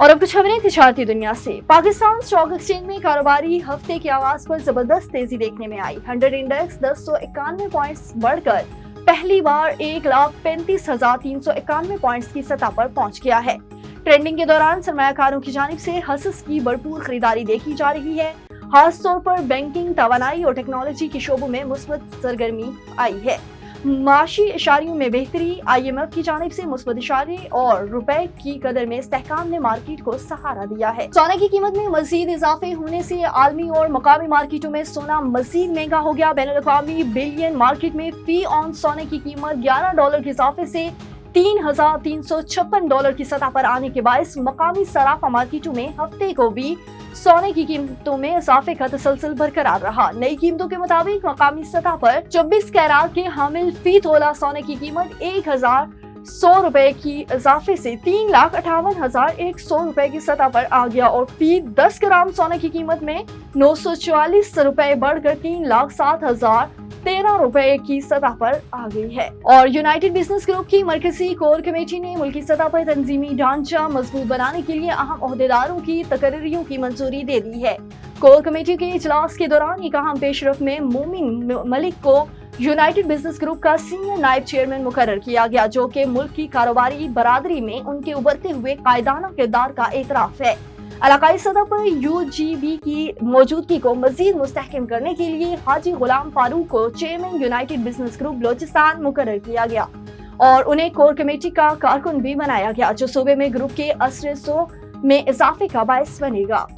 और अब कुछ खबरें तिजारती दुनिया से। पाकिस्तान स्टॉक एक्सचेंज में कारोबारी हफ्ते के आगाज पर जबरदस्त तेजी देखने में आई। 100 इंडेक्स 1091 पॉइंट्स बढ़कर पहली बार 1,35,391 पॉइंट्स की सतह पर पहुंच गया है। ट्रेंडिंग के दौरान सरमायाकारों की जानिब से हसस की भरपूर खरीदारी देखी जा रही है। खास तौर पर बैंकिंग, तवानाई और टेक्नोलॉजी के शोबों में मुस्बत सरगर्मी आई है। माशी इशारियों में बेहतरी, IMF की जानिब से मुस्बत इशारे और रुपए की कदर में इस्तेहकाम ने मार्केट को सहारा दिया है। सोने की कीमत में मजीद इजाफे होने से आलमी और मकामी मार्केटों में सोना मजीद महंगा हो गया। बैनुल-अक़वामी बिलियन मार्केट में फी ऑन सोने की कीमत $11 के इजाफे से $3,356 की सतह पर आने के बायस मकामी सराफा मार्केटों में हफ्ते को भी सोने की कीमतों में इजाफे का तसलसल बरकरार रहा। नई कीमतों के मुताबिक मकामी सतह पर 24 कैरात के हामिल फी तोला सोने की कीमत $1,100 की इजाफे से $3,58,100 की सतह पर आ गया और फी 10 ग्राम सोने की कीमत में $944 बढ़कर $3,07,013 की सतह पर आ गई है। और यूनाइटेड बिजनेस ग्रुप की मरकजी कोर कमेटी ने मुल्की सतह पर तंजीमी ढांचा मजबूत बनाने के लिए अहम ओहदेदारों की तकर्रियों की मंजूरी दे दी है। कोर कमेटी के इजलास के दौरान एक अहम पेशरफ में मोमिन मलिक को यूनाइटेड बिजनेस ग्रुप का सीनियर नायब चेयरमैन मुकर्रर किया गया, जो कि मुल्क की कारोबारी बरादरी में उनके उभरते हुए कायदाना किरदार का एतराफ है। इलाकाई सतह पर UGB की मौजूदगी को मजीद मुस्तहकम करने के लिए हाजी गुलाम फारूक को chairman United business group Balochistan मुकर्रर किया गया और उन्हें कोर कमेटी का कारकुन भी बनाया गया, जो सूबे में ग्रुप के असर में इजाफे का बायस बनेगा।